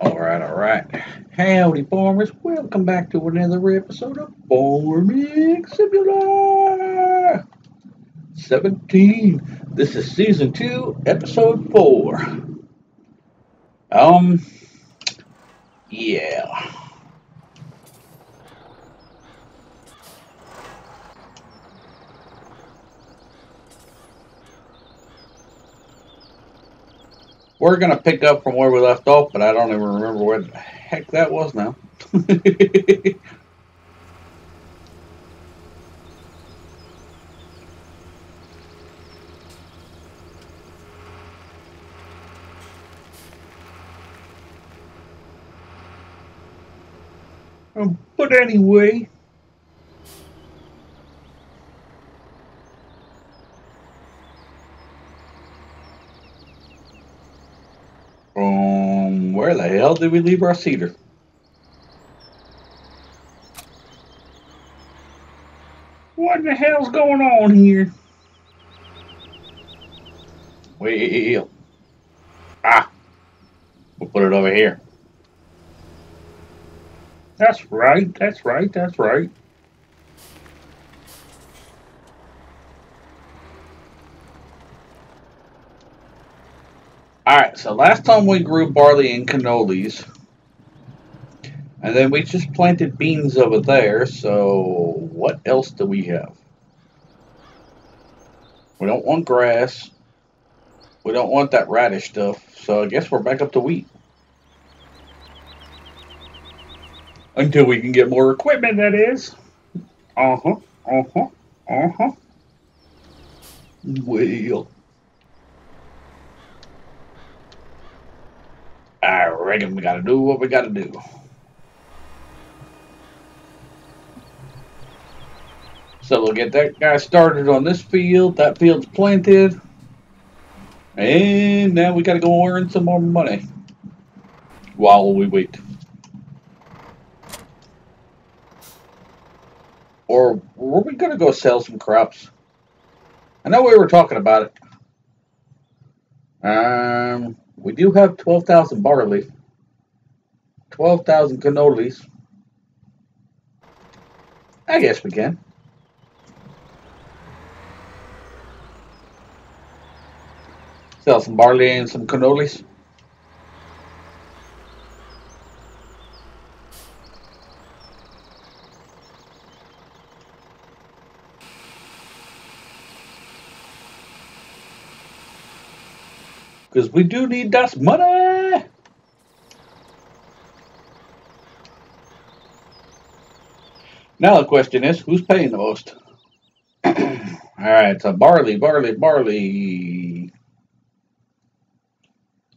Alright. Howdy, farmers. Welcome back to another episode of Farming Simulator 17. This is Season 2, Episode 4. Yeah. We're going to pick up from where we left off, but I don't even remember where the heck that was now. But anyway, where the hell did we leave our cedar? What the hell's going on here? Well, we'll put it over here. That's right. Alright, so last time we grew barley and cannolis. And then we just planted beans over there, so what else do we have? We don't want grass. We don't want that radish stuff, so I guess we're back up to wheat. Until we can get more equipment, that is. Well, I reckon we gotta do what we gotta do. So we'll get that guy started on this field. That field's planted. And now we gotta go earn some more money while we wait. Or were we gonna go sell some crops? I know we were talking about it. We do have 12,000 barley, 12,000 cannolis. I guess we can. Sell some barley and some cannolis. Because we do need that money. Now the question is, who's paying the most? Alright, so barley.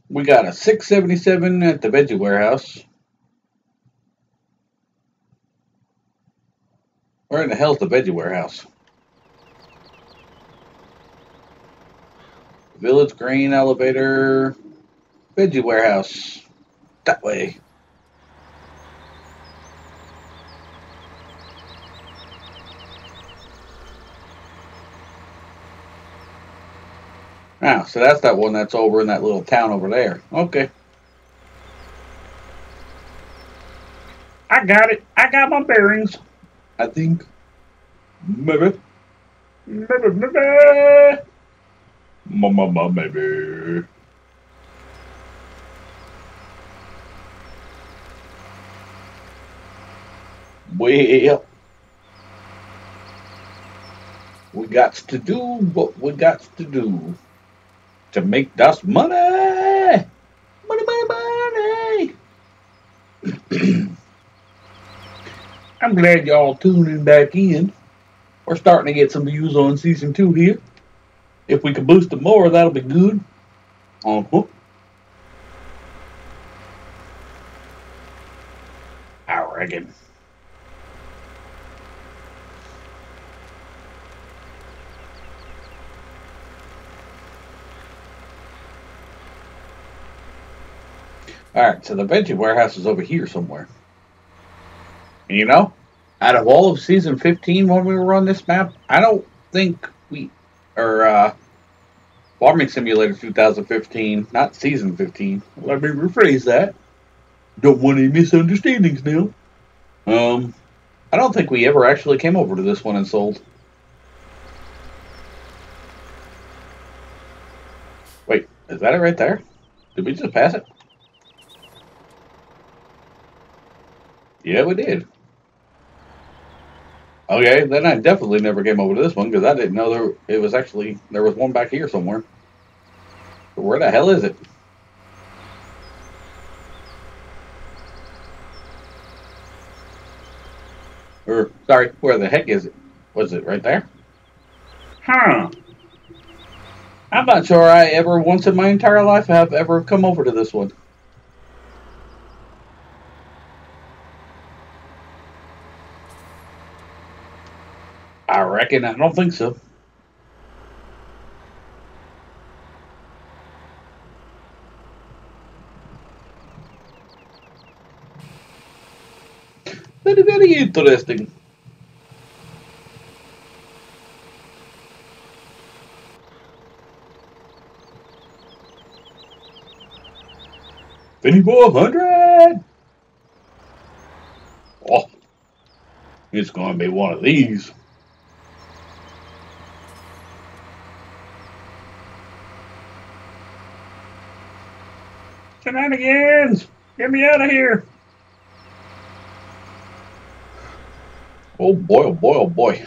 We got a 677 at the veggie warehouse. Where in the hell's the veggie warehouse? Village grain elevator. Veggie warehouse. That way. Ah, so that's that one that's over in that little town over there. Okay. I got it. I got my bearings. I think. Maybe. Maybe. Well, we got to do what we got to do to make that money. Money. I'm glad y'all tuning back in. We're starting to get some views on Season 2 here. If we can boost it more, that'll be good. I reckon. Alright, so the veggie warehouse is over here somewhere. And you know, out of all of Season 15 when we were on this map, I don't think Farming Simulator 2015, not Season 15. Let me rephrase that. Don't want any misunderstandings now. I don't think we ever actually came over to this one and sold. Wait, is that it right there? Did we just pass it? Yeah, we did. Okay, then I definitely never came over to this one because I didn't know there was one back here somewhere. But where the hell is it? Or, sorry, where the heck is it? Was it right there? Huh. I'm not sure I ever once in my entire life have ever come over to this one. I reckon I don't think so. Very, very interesting. $5,400. Oh, it's going to be one of these. Shenanigans! Get me out of here! Oh boy, oh boy, oh boy.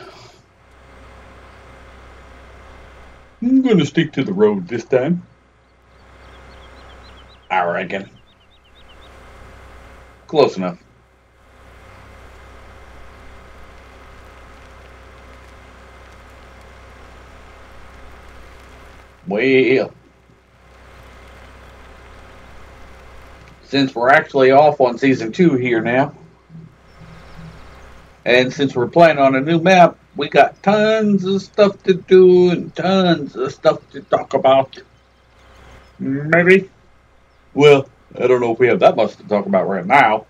I'm going to stick to the road this time. I reckon. Close enough. Well, since we're actually off on season 2 here now, and since we're playing on a new map, we got tons of stuff to do and tons of stuff to talk about. Maybe. Well, I don't know if we have that much to talk about right now,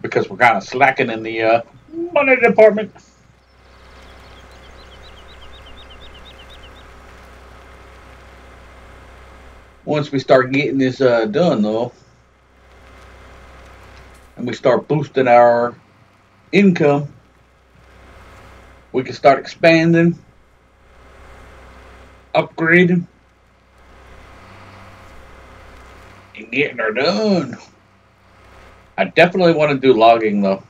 because we're kind of slacking in the money department. Once we start getting this done, though, and we start boosting our income, we can start expanding, upgrading, and getting her done. I definitely want to do logging, though.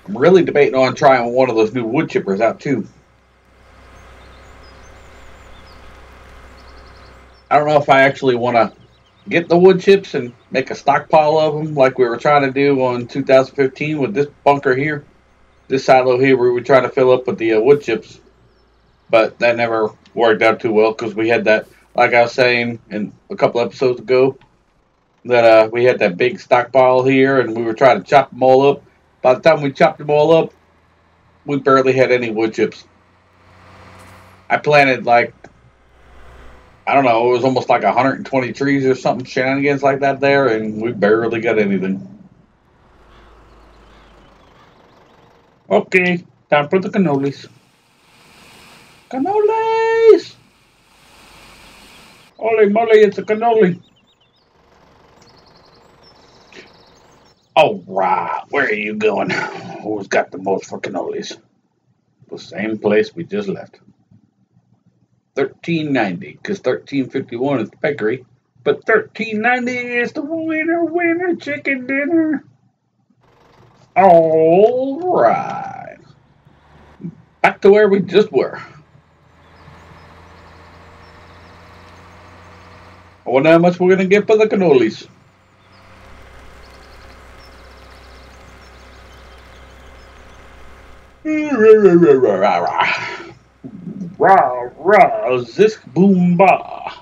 I'm really debating on trying one of those new wood chippers out, too. I don't know if I actually want to get the wood chips and make a stockpile of them like we were trying to do on 2015 with this bunker here. This silo here, we were trying to fill up with the wood chips. But that never worked out too well because we had that, like I was saying in a couple episodes ago, that we had that big stockpile here and we were trying to chop them all up. By the time we chopped them all up, we barely had any wood chips. I planted like, I don't know, it was almost like 120 trees or something, shenanigans like that there, and we barely got anything. Okay, time for the cannolis. Cannolis! Holy moly, it's a cannoli. Alright, where are you going? Who's got the most for cannolis? The same place we just left. $13.90, because $13.51 is the bakery, but $13.90 is the winner chicken dinner. Alright. Back to where we just were. I wonder how much we're going to get for the cannolis. Rah, rah, zisk boom ba.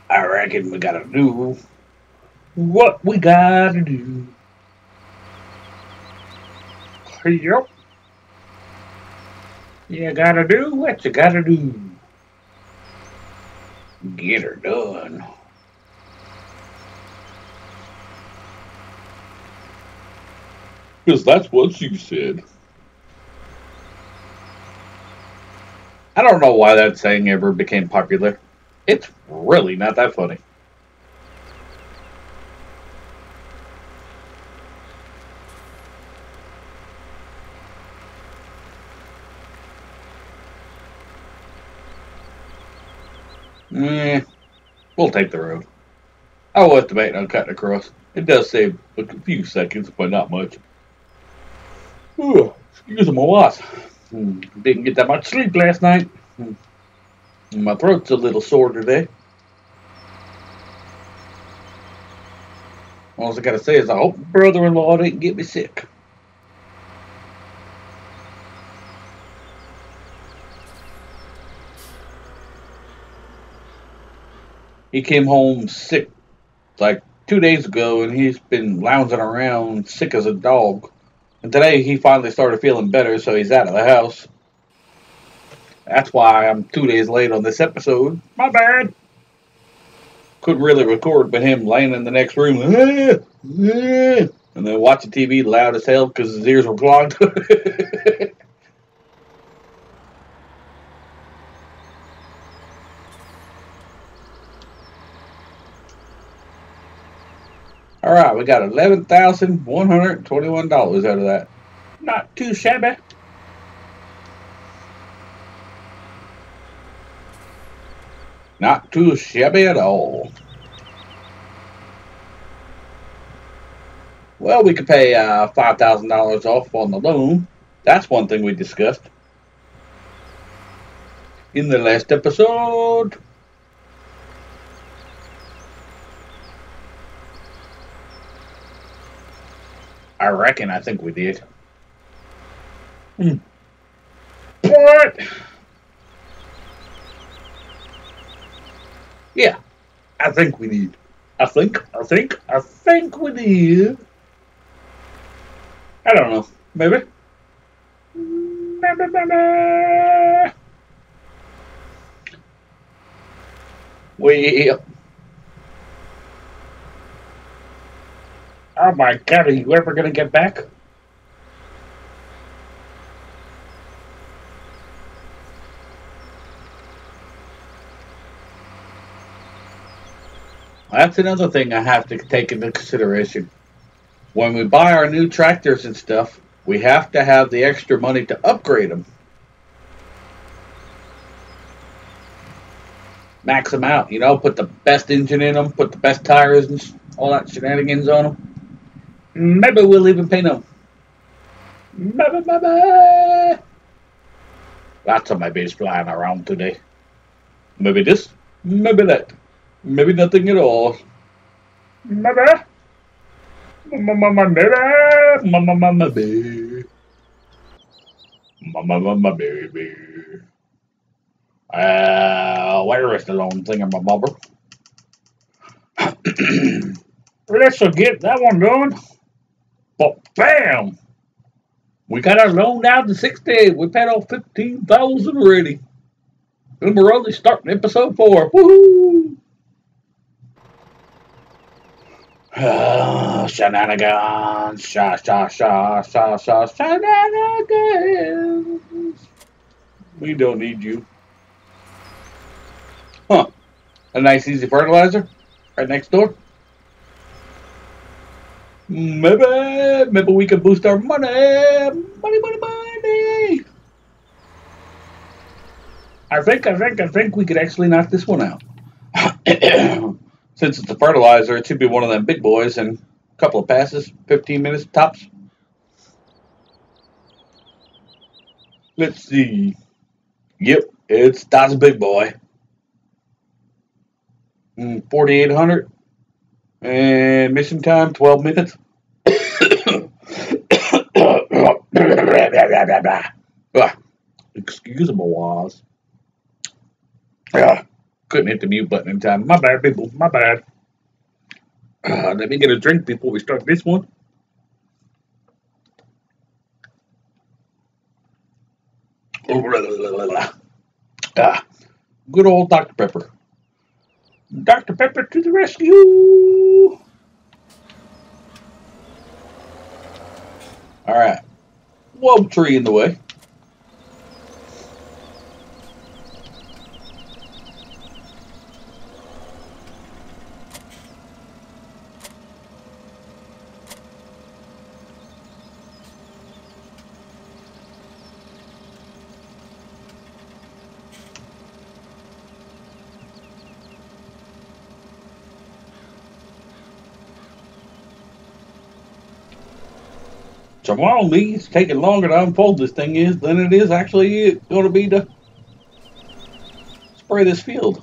I reckon we gotta do what we gotta do. Yep. You gotta do what you gotta do. Get her done. Because that's what she said. I don't know why that saying ever became popular. It's really not that funny. We'll take the road. I was debating on cutting across. It does save a few seconds, but not much. Ooh, excuse my loss. Didn't get that much sleep last night. My throat's a little sore today. All I gotta say is I hope brother-in-law didn't get me sick. He came home sick like 2 days ago, and he's been lounging around sick as a dog. And today he finally started feeling better, so he's out of the house. That's why I'm 2 days late on this episode. My bad. Couldn't really record but him laying in the next room, and then watching TV loud as hell because his ears were clogged. All right, we got $11,121 out of that. Not too shabby. Not too shabby at all. Well, we could pay $5,000 off on the loan. That's one thing we discussed in the last episode. I think we did. What? Yeah, I think we did. I think we did. I don't know. Maybe. Well. Oh my God, are you ever going to get back? That's another thing I have to take into consideration. When we buy our new tractors and stuff, we have to have the extra money to upgrade them. Max them out, you know, put the best engine in them, put the best tires and all that shenanigans on them. Maybe we'll even paint them. Maybe. Lots of my bass flying around today. Maybe this, maybe that. Maybe nothing at all. Maybe. Baby. Where is the long thingamabobber? Let's get that one done. But bam! We got our loan down to 60. We paid off 15,000 already. And we're only starting episode 4. Woohoo! Shenanigans. Shenanigans. We don't need you. Huh. A nice easy fertilizer right next door. Maybe we can boost our money. Money. I think we could actually knock this one out. Since it's a fertilizer, it should be one of them big boys in a couple of passes, 15 minutes tops. Let's see. Yep, that's a big boy. 4,800. And mission time, 12 minutes. Excuse my was. Couldn't hit the mute button in time. My bad, people. My bad. Let me get a drink before we start this one. Good old Dr. Pepper. Dr. Pepper to the rescue! Alright. Whoa, tree in the way. So on me, it's taking longer to unfold this thing is than it is actually going to be to spray this field.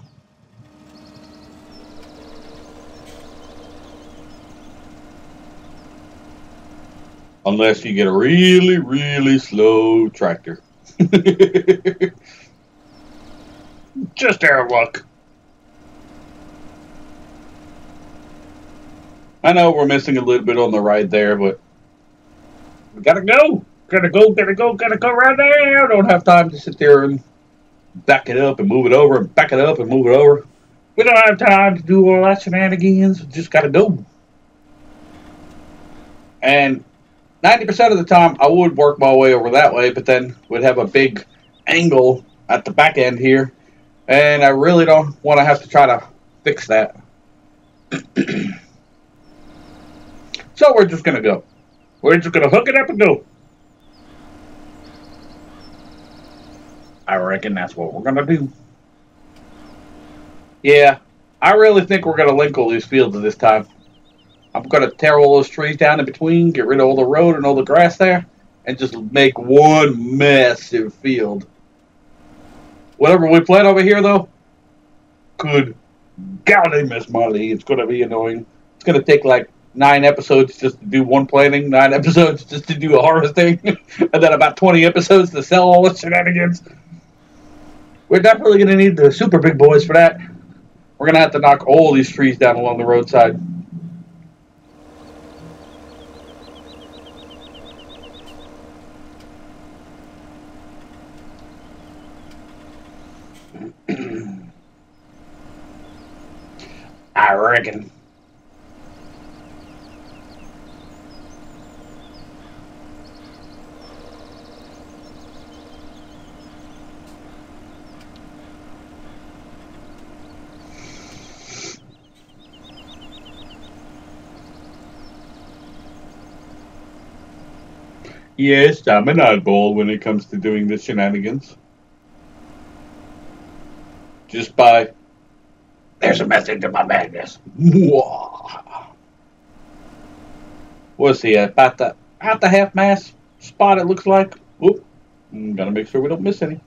Unless you get a really, really slow tractor. Just our luck. I know we're missing a little bit on the ride there, but we gotta go. Gotta go right now. Don't have time to sit there and back it up and move it over and back it up and move it over. We don't have time to do all that shenanigans. We just gotta go. And 90% of the time, I would work my way over that way, but then we'd have a big angle at the back end here, and I really don't want to have to try to fix that. So we're just gonna go. We're just gonna hook it up and go. I reckon that's what we're gonna do. Yeah, I really think we're gonna link all these fields this time. I'm gonna tear all those trees down in between, get rid of all the road and all the grass there, and just make one massive field. Whatever we plant over here, though, good golly, Miss Molly, it's gonna be annoying. It's gonna take like 9 episodes just to do one planting, 9 episodes just to do a harvesting, and then about 20 episodes to sell all the shenanigans. We're definitely gonna need the super big boys for that. We're gonna have to knock all these trees down along the roadside. I reckon. Yes, I'm an oddball when it comes to doing the shenanigans. Just by there's a method to my madness. What's he at? About the half mass spot it looks like. Whoop. Gotta make sure we don't miss any.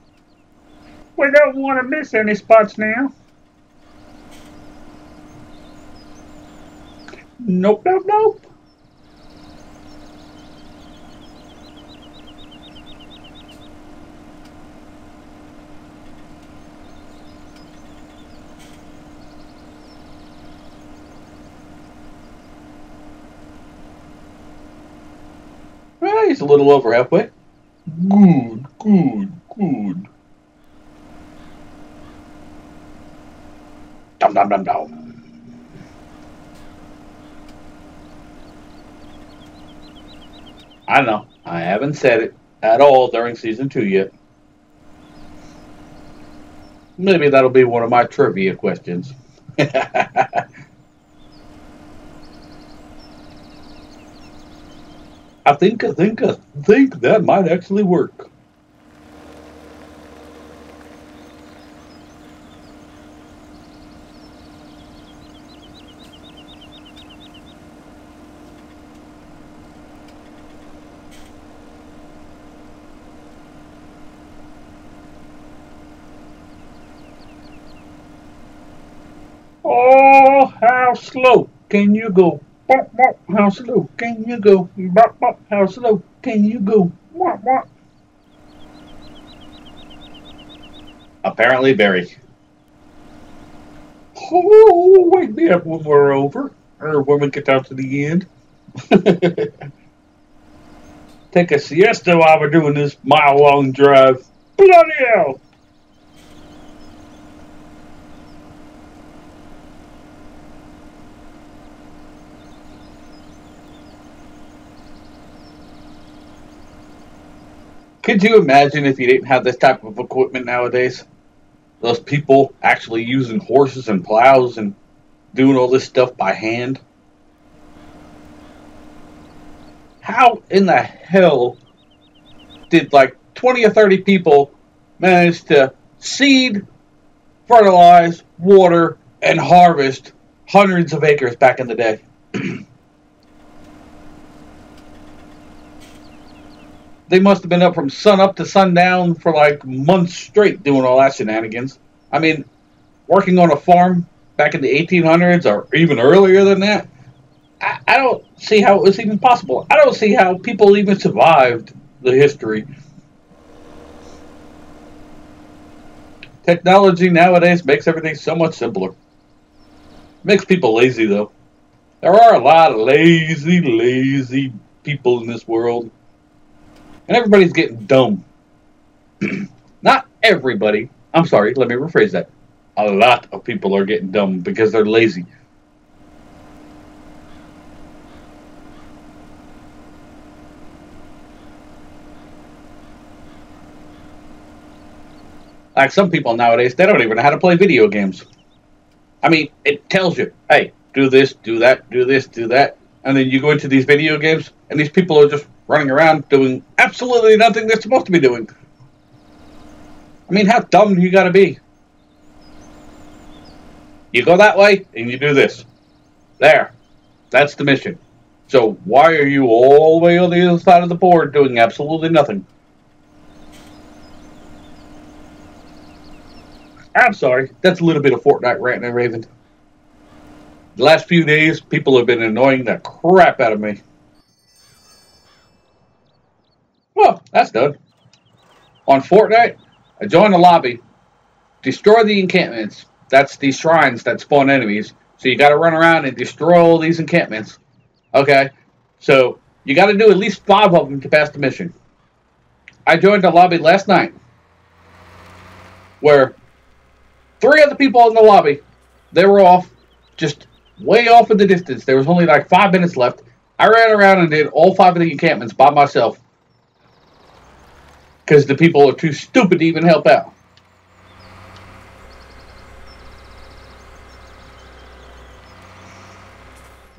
We don't want to miss any spots now. Nope, nope, nope. Well, he's a little over halfway. Good, good, good. Dum dum dum dum. I know. I haven't said it at all during season 2 yet. Maybe that'll be one of my trivia questions. I think that might actually work. Oh, how slow can you go? Bop, bop, how slow can you go? Bop, bop, how slow can you go? Bop, bop. Apparently very. Oh, wake me up when we're over, or when we get down to the end. Take a siesta while we're doing this mile-long drive. Bloody hell! Could you imagine if you didn't have this type of equipment nowadays? Those people actually using horses and plows and doing all this stuff by hand? How in the hell did like 20 or 30 people manage to seed, fertilize, water, and harvest hundreds of acres back in the day? They must have been up from sun up to sundown for like months straight doing all that shenanigans. I mean, working on a farm back in the 1800s or even earlier than that, I don't see how it was even possible. I don't see how people even survived the history. Technology nowadays makes everything so much simpler. Makes people lazy, though. There are a lot of lazy people in this world. And everybody's getting dumb. Not everybody. I'm sorry, let me rephrase that. A lot of people are getting dumb because they're lazy. Like some people nowadays, they don't even know how to play video games. I mean, it tells you, hey, do this, do that, do this, do that. And then you go into these video games, and these people are just running around doing absolutely nothing they're supposed to be doing. I mean, how dumb do you gotta be? You go that way, and you do this. There. That's the mission. So why are you all the way on the other side of the board doing absolutely nothing? I'm sorry. That's a little bit of Fortnite ranting and raving. The last few days, people have been annoying the crap out of me. Well, that's done. On Fortnite, I join the lobby, destroy the encampments. That's the shrines that spawn enemies. So you got to run around and destroy all these encampments. Okay, so you got to do at least 5 of them to pass the mission. I joined the lobby last night, where 3 of the people in the lobby, they were off, just way off in the distance. There was only like 5 minutes left. I ran around and did all 5 of the encampments by myself. Because the people are too stupid to even help out.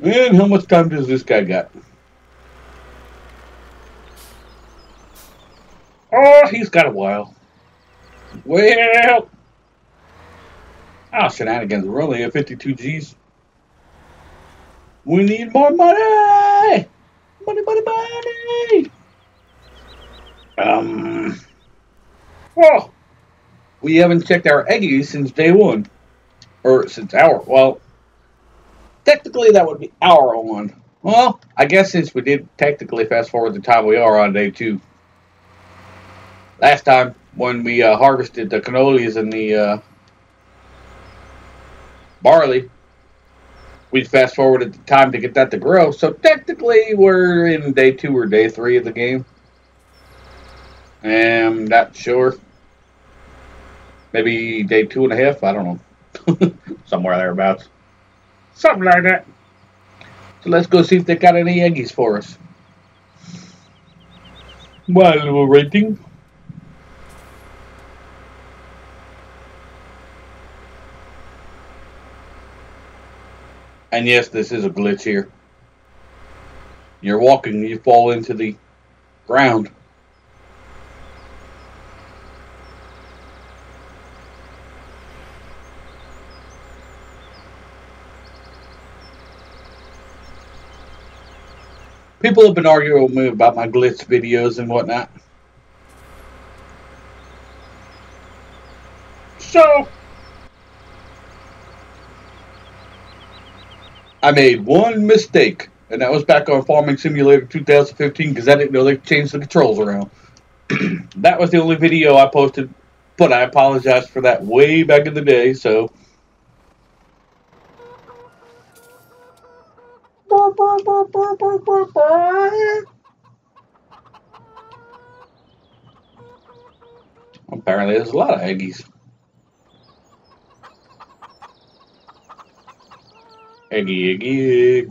And how much time does this guy got? Oh, he's got a while. Well... Oh, shenanigans. We're only at 52 G's. We need more money! Money! Well, we haven't checked our eggies since day 1. Or since well, technically that would be hour 1. Well, I guess since we did technically fast forward the time we are on day 2. Last time, when we harvested the cannolis and the barley, we fast forwarded the time to get that to grow. So technically we're in day 2 or day 3 of the game. I'm not sure. Maybe day 2.5. I don't know. Somewhere thereabouts. Something like that. So let's go see if they got any eggies for us. While we're waiting. And yes, this is a glitch here. You're walking, you fall into the ground. People have been arguing with me about my glitch videos and whatnot. So, I made one mistake, and that was back on Farming Simulator 2015 because I didn't know they changed the controls around. That was the only video I posted, but I apologize for that way back in the day, so... Apparently there's a lot of eggies. Eggies.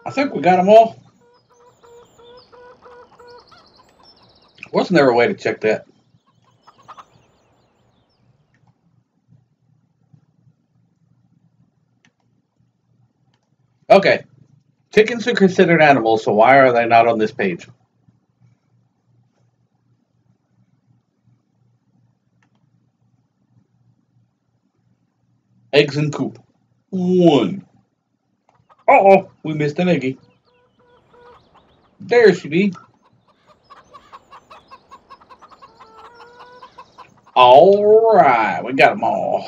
I think we got them all. Wasn't there a way to check that? Okay. Chickens are considered animals, so why are they not on this page? Eggs in coop. 1. Uh-oh, we missed an eggie. There she be. Alright, we got them all.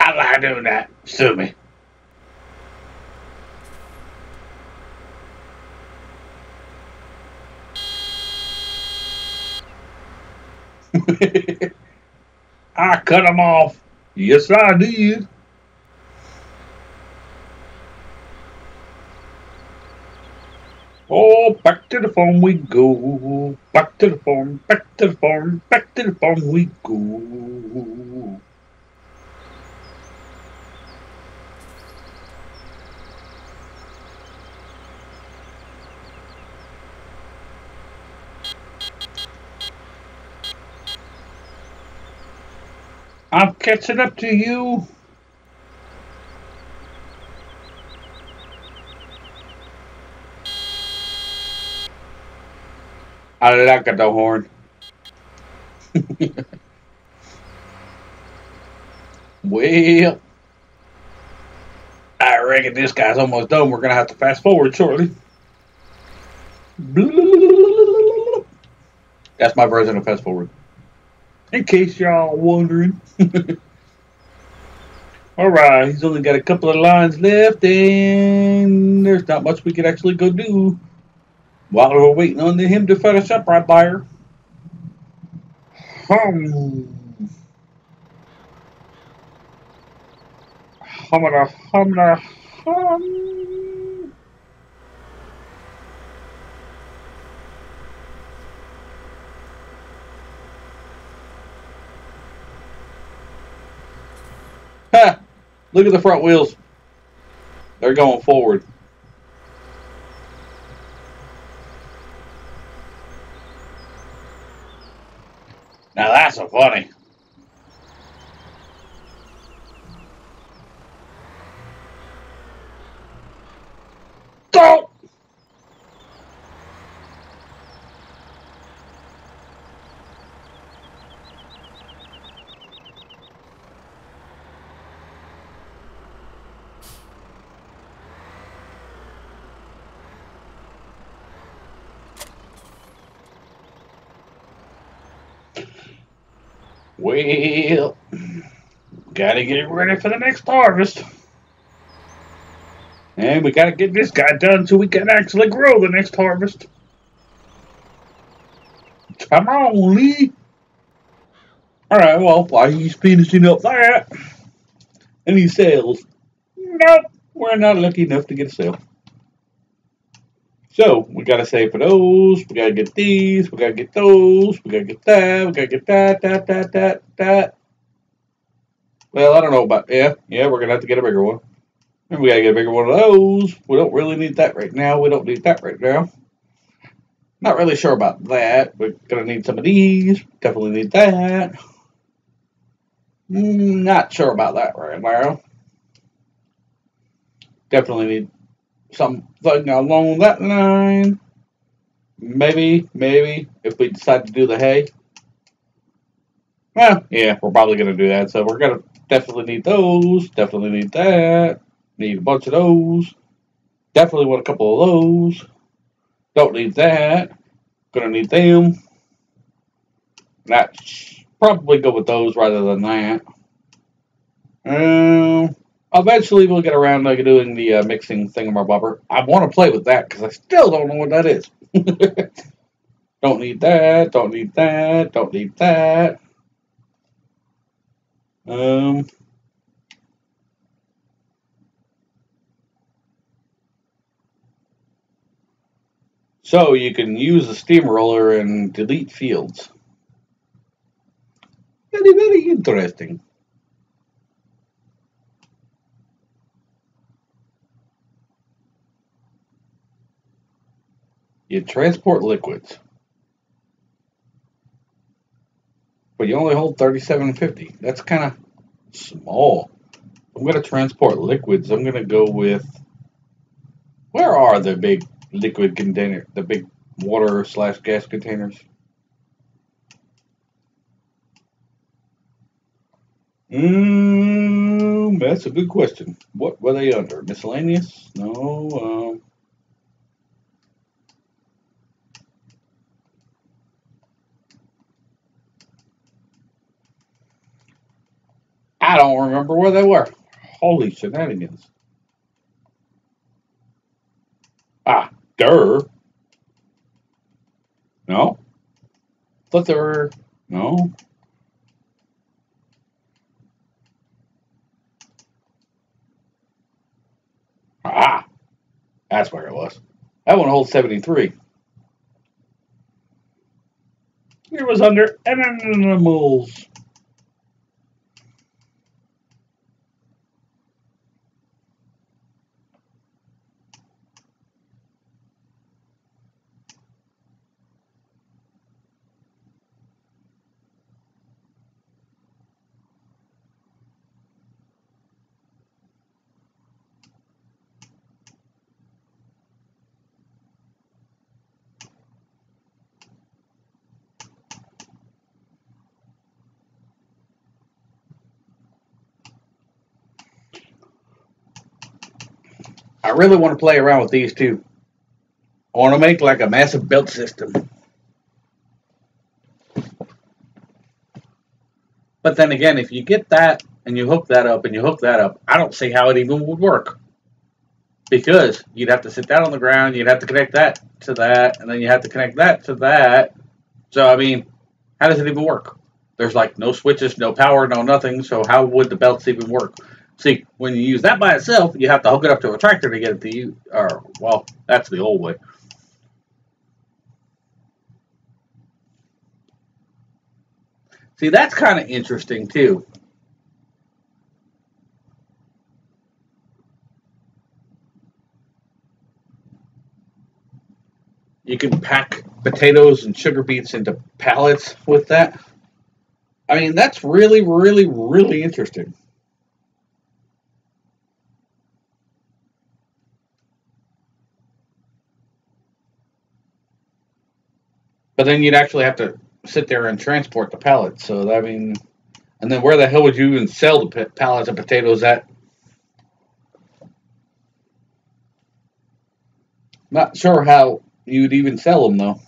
I like doing that. Sue me. I cut them off. Yes, I did. Oh, back to the farm we go. Back to the farm, back to the farm, back to the farm we go. I'm catching up to you. I like the horn. Well, I reckon this guy's almost done. We're going to have to fast forward shortly. That's my version of fast forward. In case y'all wondering. Alright, he's only got a couple of lines left, and there's not much we could actually go do while we're waiting on him to finish up right there. Hum. Ha! Look at the front wheels. They're going forward. Now that's so funny. Go! Well, gotta get ready for the next harvest. And we gotta get this guy done so we can actually grow the next harvest. Come on, Lee. Alright, well, while he's finishing up that, any sales? Nope, we're not lucky enough to get a sale. So, we gotta save for those, we gotta get these, we gotta get those, we gotta get that, we gotta get that. Well, I don't know about, yeah, we're gonna have to get a bigger one. And we gotta get a bigger one of those. We don't really need that right now, we don't need that right now. Not really sure about that. We're gonna need some of these, definitely need that. Not sure about that right now. Definitely need something along that line. Maybe, if we decide to do the hay. Well, yeah, we're probably going to do that. So we're going to definitely need those. Definitely need that. Need a bunch of those. Definitely want a couple of those. Don't need that. Going to need them. That's probably go with those rather than that. Eventually we'll get around to doing the mixing thingamabobber. I want to play with that because I still don't know what that is. Don't need that, don't need that, don't need that. So you can use the steamroller and delete fields. Very, very interesting. You transport liquids, but you only hold 3750. That's kind of small. I'm going to transport liquids. I'm going to go with, where are the big liquid container, the big water / gas containers? That's a good question. What were they under? Miscellaneous? No. I don't remember where they were. Holy shenanigans. Ah, durr. No. Thought they were, no. Ah, that's where it was. That one holds 73. It was under animals. I really want to play around with these two. I want to make like a massive belt system. But then again, if you get that and you hook that up and you hook that up, I don't see how it even would work. Because you'd have to sit down on the ground, you'd have to connect that to that, and then you have to connect that to that. So, I mean, how does it even work? There's like no switches, no power, no nothing. So, how would the belts even work? See, when you use that by itself, you have to hook it up to a tractor to get it to you. Or, well, that's the old way. See, that's kind of interesting too. You can pack potatoes and sugar beets into pallets with that. I mean, that's really, really, really interesting. But then you'd actually have to sit there and transport the pallets. So, I mean, and then where the hell would you even sell the pallets of potatoes at? Not sure how you'd even sell them, though.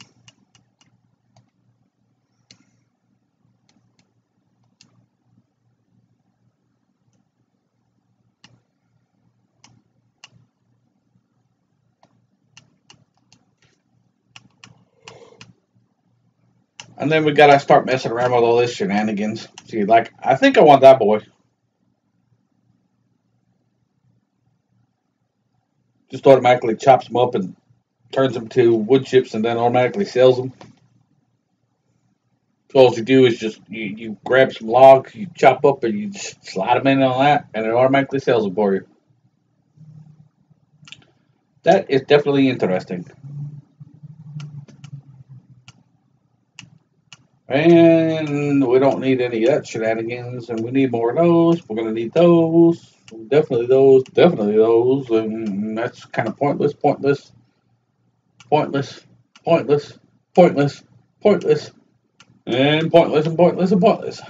And then we gotta start messing around with all this shenanigans. See, like, I think I want that boy. Just automatically chops them up and turns them to wood chips and then automatically sells them. So all you do is just, you grab some logs, you chop up, and you just slide them in on that, and it automatically sells them for you. That is definitely interesting. And we don't need any of that shenanigans, and we need more of those. We're gonna need those, definitely those, and that's kind of pointless, pointless, pointless, pointless, pointless, pointless, and pointless, and pointless, and pointless.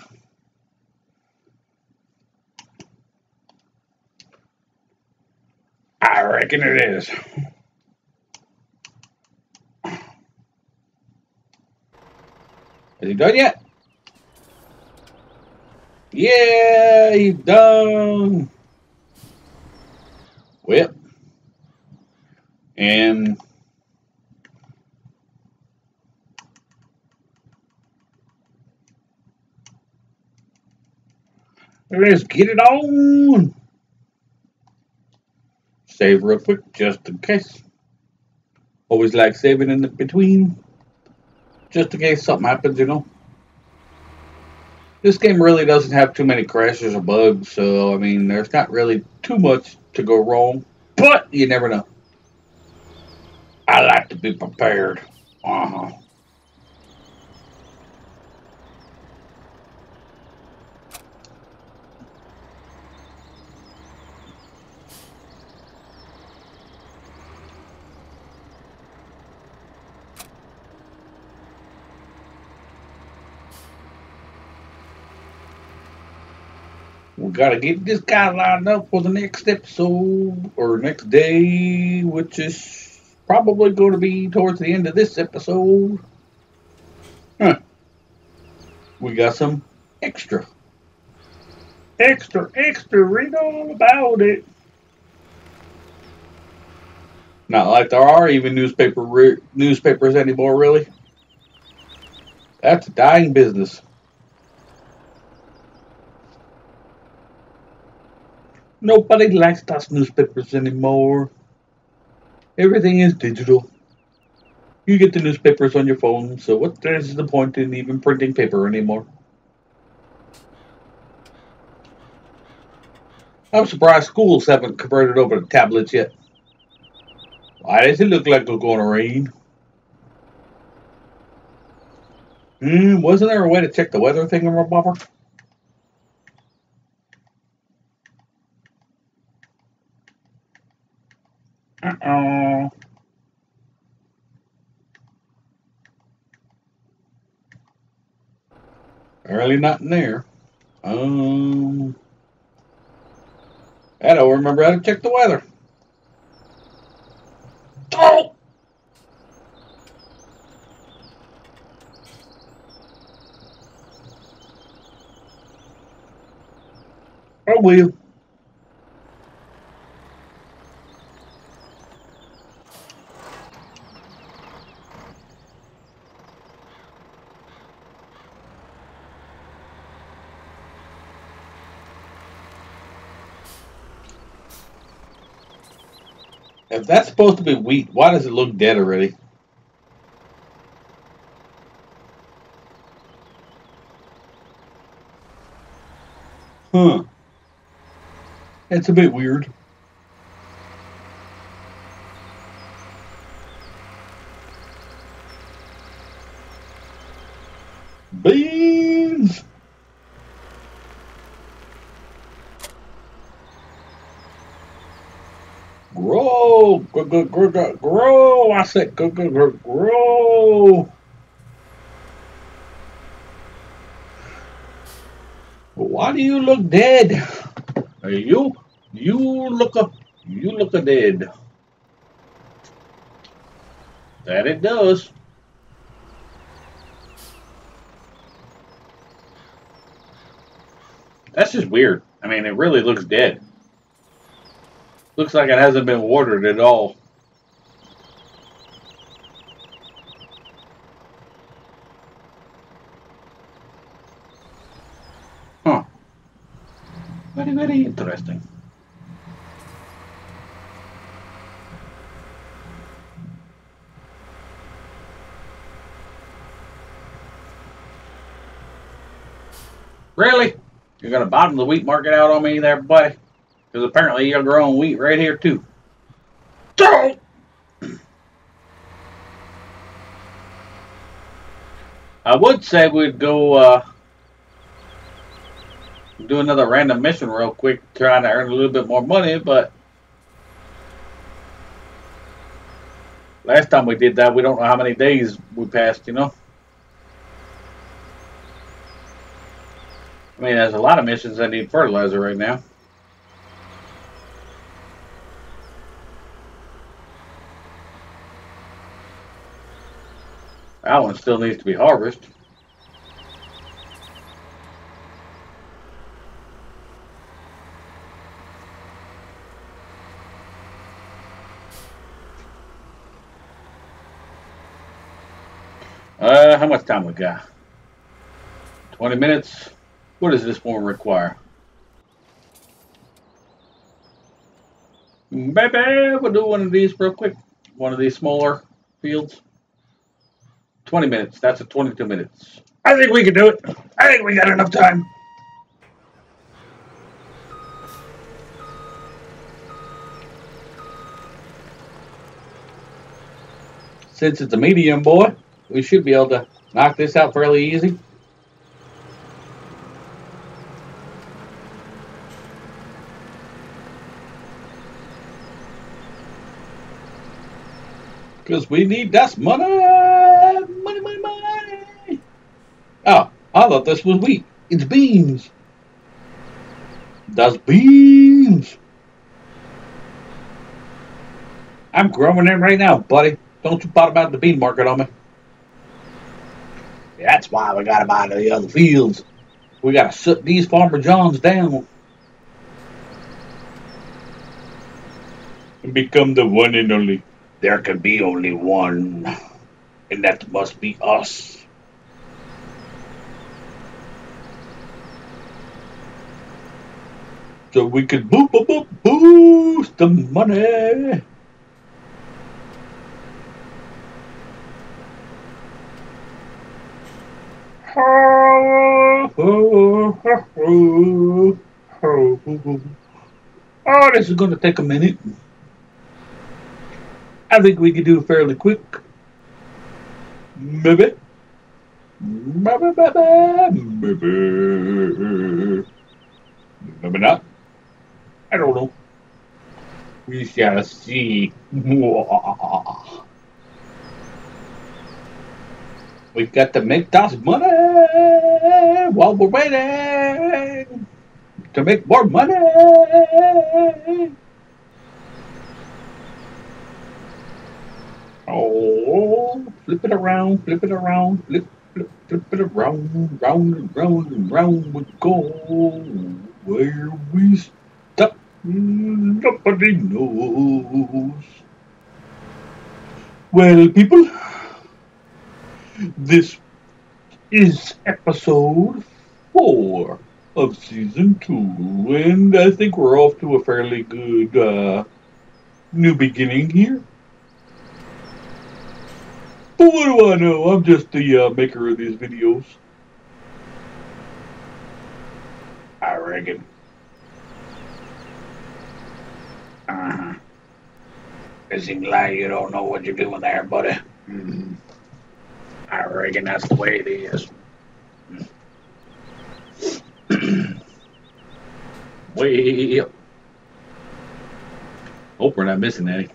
I reckon it is. Is he done yet? Yeah, he's done. Well, and let's get it on. Save real quick, just in case. Always like saving in between, just in case something happens, you know. This game really doesn't have too many crashes or bugs, so I mean, there's not really too much to go wrong, but you never know. I like to be prepared. Uh-huh. We gotta get this guy lined up for the next episode or next day, which is probably going to be towards the end of this episode. Huh. We got some extra. Extra, read all about it. Not like there are even newspapers anymore, really. That's a dying business. Nobody likes those newspapers anymore. Everything is digital. You get the newspapers on your phone, so what is the point in even printing paper anymore? I'm surprised schools haven't converted over to tablets yet. Why does it look like it's going to rain? Wasn't there a way to check the weather thingamabobber? Uh-oh. Apparently not in there. I don't remember how to check the weather. Oh! Oh, well. If that's supposed to be wheat, why does it look dead already? Huh. It's a bit weird. Beans! Grow! Grow! I said grow! Why do you look dead? You look a dead. That it does. That's just weird. I mean, it really looks dead. Looks like it hasn't been watered at all. Huh. Very, very interesting. Really? You're going to bottom the wheat market out on me there, buddy? Because apparently you're growing wheat right here, too. Don't! I would say we'd go do another random mission real quick, trying to earn a little bit more money, but last time we did that, we don't know how many days we passed, you know? I mean, there's a lot of missions that need fertilizer right now. That one still needs to be harvested. How much time we got? 20 minutes. What does this one require? Baby, we'll do one of these real quick. One of these smaller fields? 20 minutes. That's at 22 minutes. I think we can do it. I think we got enough time. Since it's a medium boy, we should be able to knock this out fairly easy. Because we need that money. Money, money, money. Oh, I thought this was wheat. It's beans. That's beans. I'm growing them right now, buddy. Don't you bother about the bean market on me. That's why we gotta buy the other fields. We gotta shut these Farmer Johns down. And become the one and only. There can be only one. And that must be us. So we could boost the money. Oh, this is going to take a minute. I think we can do it fairly quick. Maybe. Maybe not. I don't know. We shall see. We got to make that money while we're waiting to make more money. Oh, flip it around, flip it around, flip it around, round and round and round we go. Where we stop, nobody knows. Well, people, this is episode 4 of season 2, and I think we're off to a fairly good new beginning here. But what do I know? I'm just the maker of these videos. I reckon. It seems like you don't know what you're doing there, buddy. I reckon that's the way it is. Way up. Hope we're not missing any.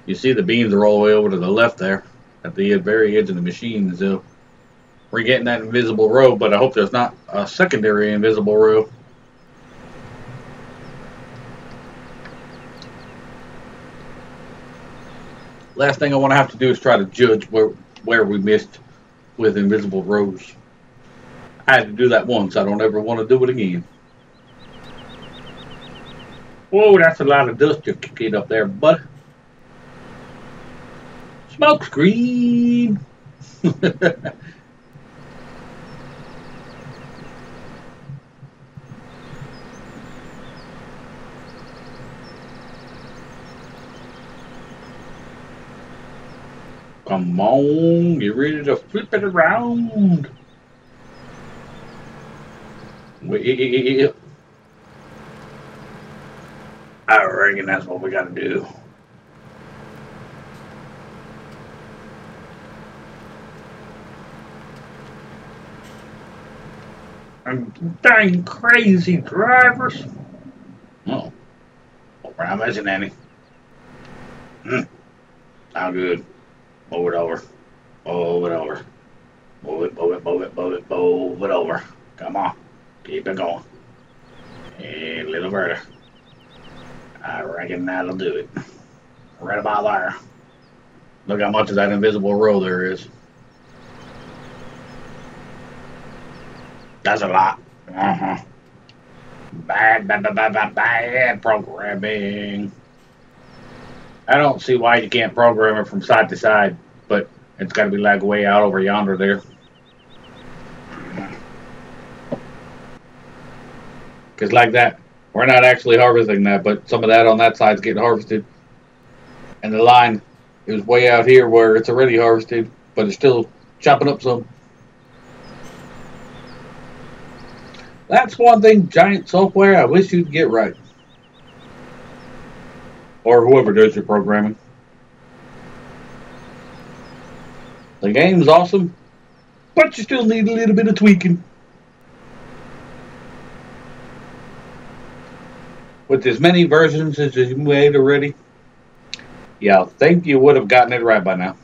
You see the beans are all the way over to the left there at the very edge of the machine. So we're getting that invisible row, but I hope there's not a secondary invisible row. Last thing I want to have to do is try to judge where we missed with invisible rows. I had to do that once. I don't ever want to do it again. Whoa, that's a lot of dust you're kicking up there, bud. Smoke screen. Come on, get ready to flip it around. Well, I reckon that's what we gotta do. And dang crazy drivers. Oh, we're not missing any. Not good. Move it over. Move it over. Move it, move it, move it, move it, move it over. Come on. Keep it going. A little further. I reckon that'll do it. Right about there. Look how much of that invisible row there is. That's a lot. Bad programming. I don't see why you can't program it from side to side, but it's got to be like way out over yonder there. Because like that, we're not actually harvesting that, but some of that on that side is getting harvested. And the line It was way out here where it's already harvested, but it's still chopping up some. That's one thing, Giant Software, I wish you'd get right. Or whoever does your programming. The game's awesome, but you still need a little bit of tweaking. With as many versions as you made already, yeah, I think you would have gotten it right by now.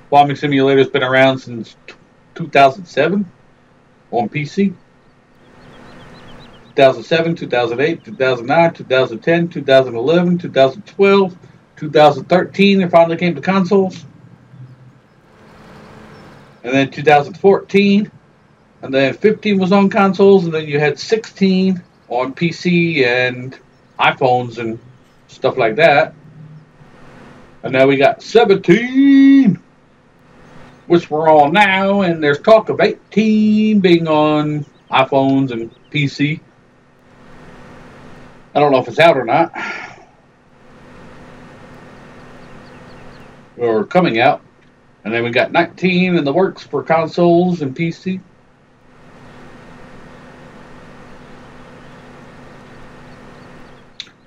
Farming Simulator's been around since 2007 on PC. 2007, 2008, 2009, 2010, 2011, 2012, 2013, it finally came to consoles. And then 2014, and then 15 was on consoles, and then you had 16 on PC and iPhones and stuff like that. And now we got 17, which we're on now, and there's talk of 18 being on iPhones and PC. I don't know if it's out or not, or coming out. And then we got 19 in the works for consoles and PC.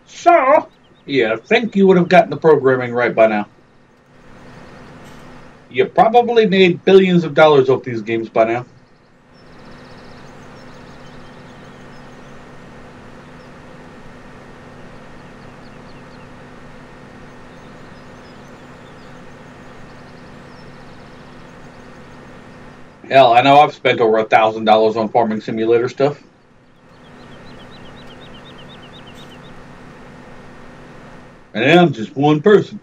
So, yeah, I think you would have gotten the programming right by now. You probably made billions of dollars off these games by now. Hell, I know I've spent over $1,000 on Farming Simulator stuff. And I'm just one person.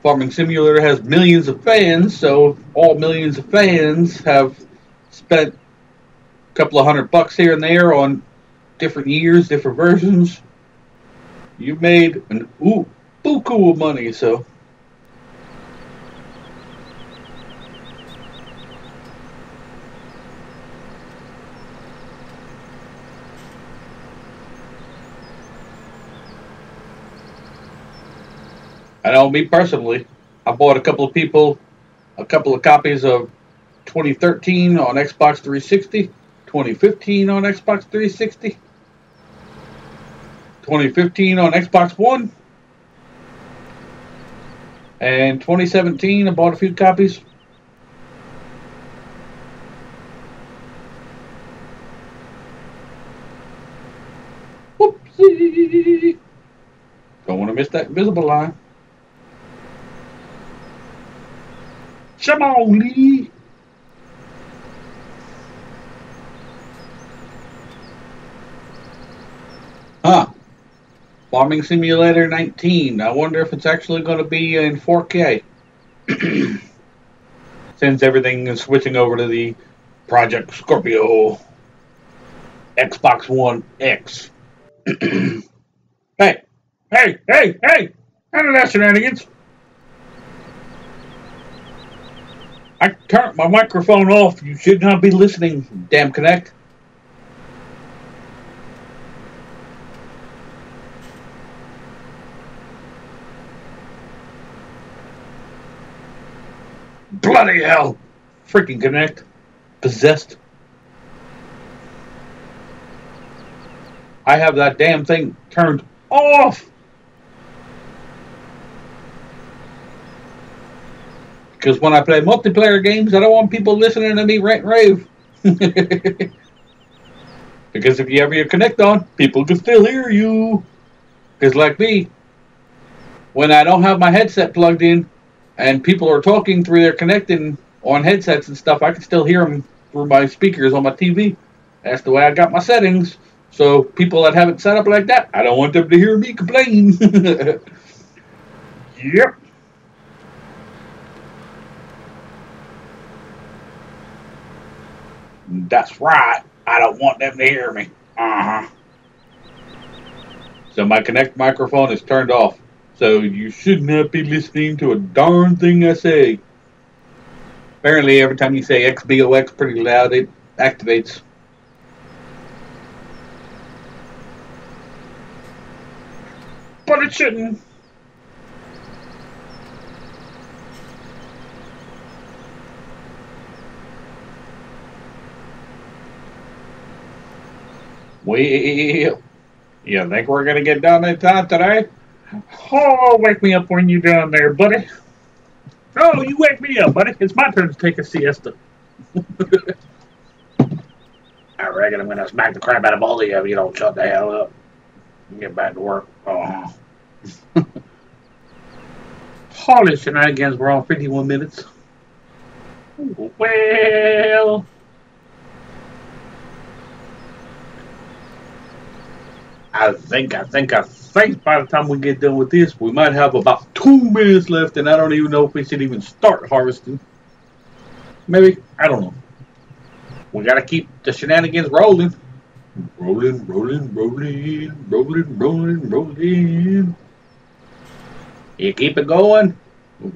Farming Simulator has millions of fans, so all millions of fans have spent a couple of $100 here and there on different years, different versions. You've made an buku of money, so. I know me personally, I bought a couple of copies of 2013 on Xbox 360, 2015 on Xbox 360, 2015 on Xbox One, and 2017 I bought a few copies. Whoopsie! Don't want to miss that invisible line. Come on, Lee. Huh. Farming Simulator 19. I wonder if it's actually going to be in 4K. Since everything is switching over to the Project Scorpio Xbox One X. Hey. None of that shenanigans. I turned my microphone off. You should not be listening, damn Connect. Bloody hell. Freaking Connect. Possessed. I have that damn thing turned off. Because when I play multiplayer games, I don't want people listening to me rant and rave. Because if you have your Connect on, people can still hear you. Because like me, when I don't have my headset plugged in, and people are talking through their connecting on headsets and stuff, I can still hear them through my speakers on my TV. That's the way I got my settings. So people that have it set up like that, I don't want them to hear me complain. Yep. That's right. I don't want them to hear me. So my Connect microphone is turned off. So you should not be listening to a darn thing I say. Apparently every time you say XBOX pretty loud, it activates. but it shouldn't. Well, you think we're gonna get done in time today? Oh, wake me up when you're done there, buddy. Oh, you wake me up, buddy. It's my turn to take a siesta. I reckon I'm gonna smack the crap out of all of you if you don't shut the hell up and get back to work. Holy shenanigans, we're on 51 minutes. Well, I think by the time we get done with this, we might have about 2 minutes left, and I don't even know if we should even start harvesting. Maybe, I don't know. We gotta keep the shenanigans rolling. Rolling, rolling, rolling, rolling, rolling, rolling. You keep it going,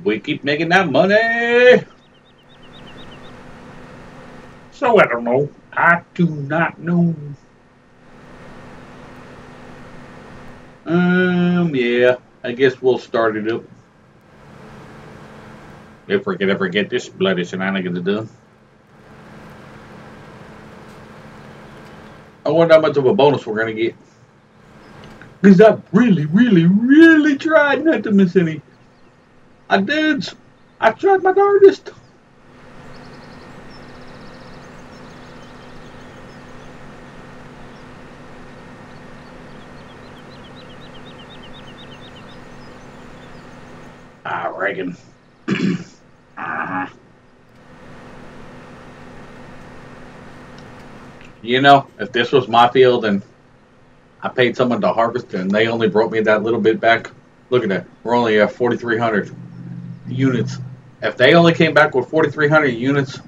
we keep making that money. So I don't know. I do not know. Yeah, I guess we'll start it up. If we can ever get this bloody shenanigans done. I wonder how much of a bonus we're gonna get. Because I really tried not to miss any. I did. I tried my darndest. I reckon. You know, if this was my field and I paid someone to harvest and they only brought me that little bit back, look at that. We're only at 4,300 units. If they only came back with 4,300 units,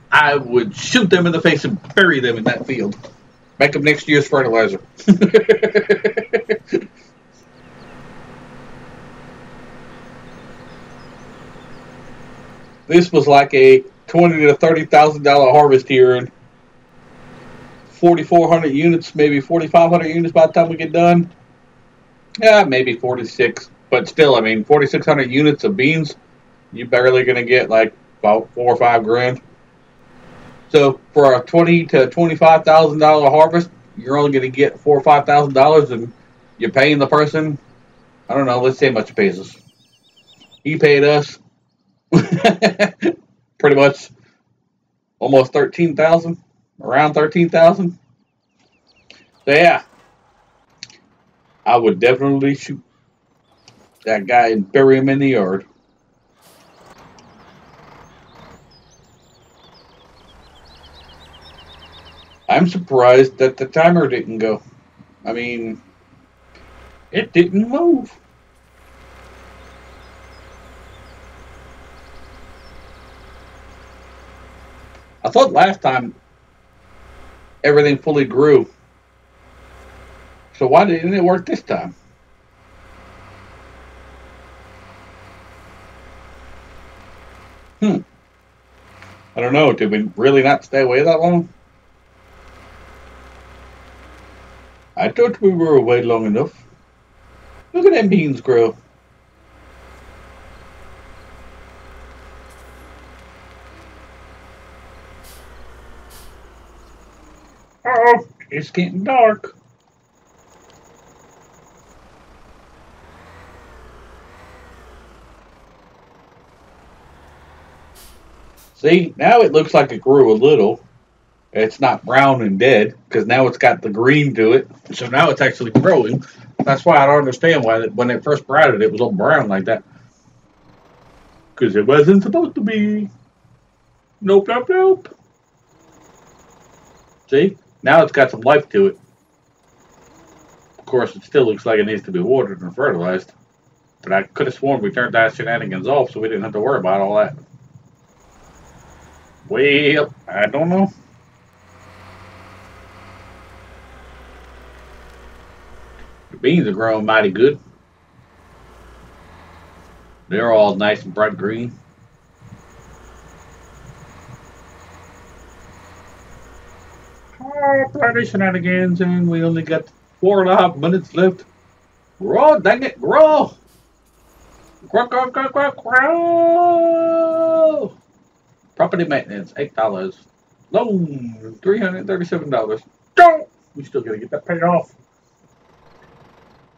I would shoot them in the face and bury them in that field. Make them next year's fertilizer. This was like a $20,000 to $30,000 harvest here, and 4,400 units, maybe 4,500 units by the time we get done. Yeah, maybe 46, but still, I mean, 4,600 units of beans, you're barely gonna get like about $4 or $5 grand. So for a $20,000 to $25,000 harvest, you're only gonna get $4,000 or $5,000, and you're paying the person. I don't know. Let's say how much he pays us. He paid us pretty much almost 13,000, around 13,000. So yeah, I would definitely shoot that guy and bury him in the yard. I'm surprised that the timer didn't go. I mean, it didn't move. I thought last time everything fully grew. So why didn't it work this time? I don't know. Did we really not stay away that long? I thought we were away long enough. Look at them beans grow. Uh-oh, it's getting dark. See, now it looks like it grew a little. It's not brown and dead, because now it's got the green to it. So now it's actually growing. That's why I don't understand why when it first sprouted, it was all brown like that. Because it wasn't supposed to be. Nope, nope, nope. See? Now it's got some life to it. Of course, it still looks like it needs to be watered and fertilized. But I could have sworn we turned that shenanigans off so we didn't have to worry about all that. Well, I don't know. The beans are growing mighty good. They're all nice and bright green. Oh, bloody shenanigans, and we only got 4.5 minutes left. Grow, dang it, grow! Grow, grow, grow, grow, grow! Property maintenance, $8. Loan, $337. Don't! We still gotta get that paid off.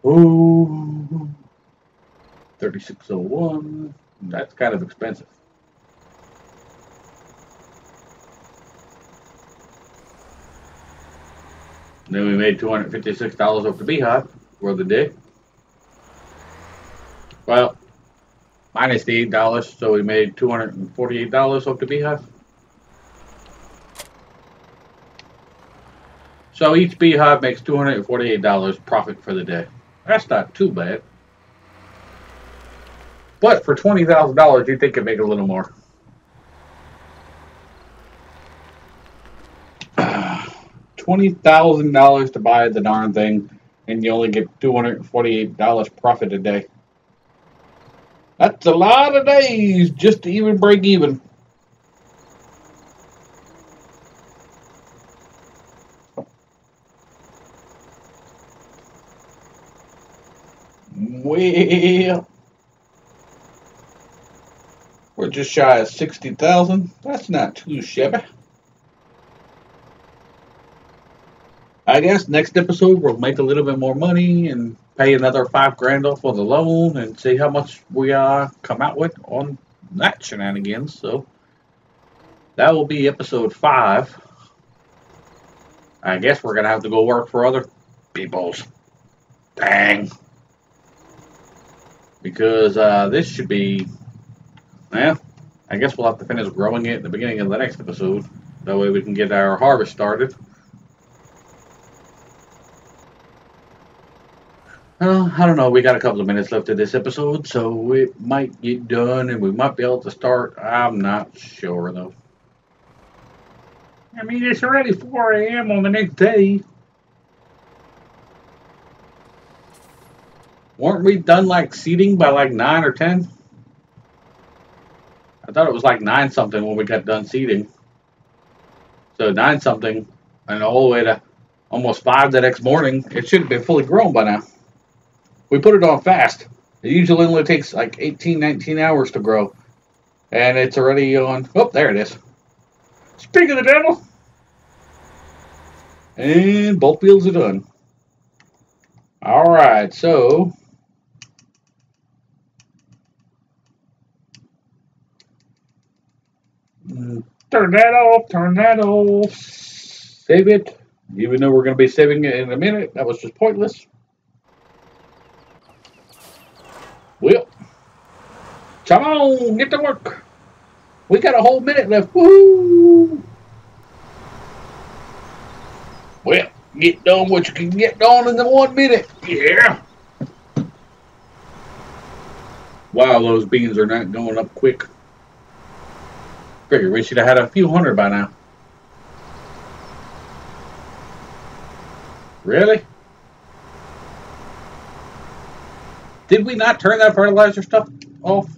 Ooh. 3601. That's kind of expensive. And then we made $256 off the beehive for the day. Well, minus the $8, so we made $248 off the beehive. So each beehive makes $248 profit for the day. That's not too bad. But for $20,000, you'd think it'd make a little more. $20,000 to buy the darn thing, and you only get $248 profit a day. That's a lot of days just to even break even. Well, we're just shy of 60,000. That's not too shabby. I guess next episode we'll make a little bit more money and pay another $5,000 off for the loan and see how much we come out with on that shenanigans. So that will be episode 5. I guess we're gonna have to go work for other people's. Dang. Because this should be, well, I guess we'll have to finish growing it at the beginning of the next episode. That way we can get our harvest started. Well, I don't know. We got a couple of minutes left of this episode, so it might get done and we might be able to start. I'm not sure, though. I mean, it's already 4 a.m. on the next day. Weren't we done, like, seeding by, like, 9 or 10? I thought it was, like, 9-something when we got done seeding. So 9-something and all the way to almost 5 the next morning. It should have been fully grown by now. We put it on fast. It usually only takes, like, 18, 19 hours to grow. And it's already on... Oh, there it is. Speak of the devil. And both fields are done. Alright, so... Turn that off, turn that off. Save it. Even though we're going to be saving it in a minute, that was just pointless. Well, come on, get to work. We got a whole minute left. Woohoo! Well, get done what you can get done in the 1 minute. Yeah. Wow, those beans are not going up quick. Figure we should have had a few hundred by now. Really? Did we not turn that fertilizer stuff off?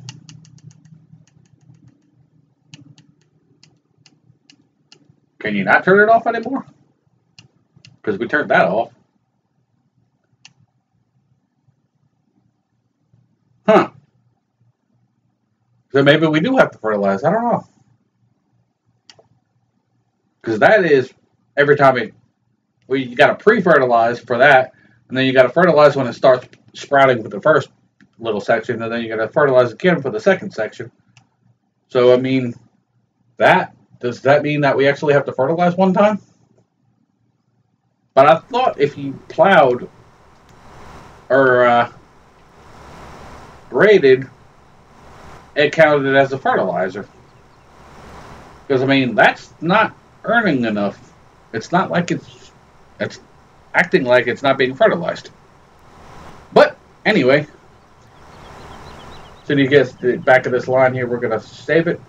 Can you not turn it off anymore? Because we turned that off. Huh. So maybe we do have to fertilize. I don't know. Because that is every time you got to pre-fertilize for that, and then you got to fertilize when it starts sprouting with the first little section, and then you got to fertilize again for the second section. So I mean, does that mean that we actually have to fertilize one time? But I thought if you plowed or graded, it counted as a fertilizer. Because I mean, that's not earning enough. It's not like it's acting like it's not being fertilized. But anyway, so you get to the back of this line here, we're going to save it.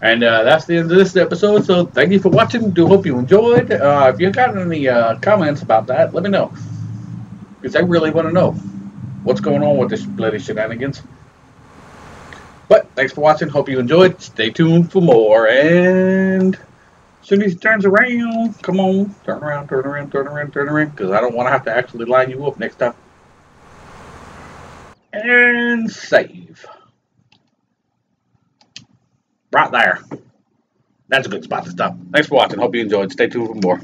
And that's the end of this episode. So thank you for watching. Do hope you enjoyed. If you got any comments about that, let me know. Because I really want to know what's going on with this bloody shenanigans. But thanks for watching. Hope you enjoyed. Stay tuned for more. And soon as he turns around, come on, turn around, turn around, turn around, turn around, because I don't want to have to actually line you up next time. And save. Right there. That's a good spot to stop. Thanks for watching. Hope you enjoyed. Stay tuned for more.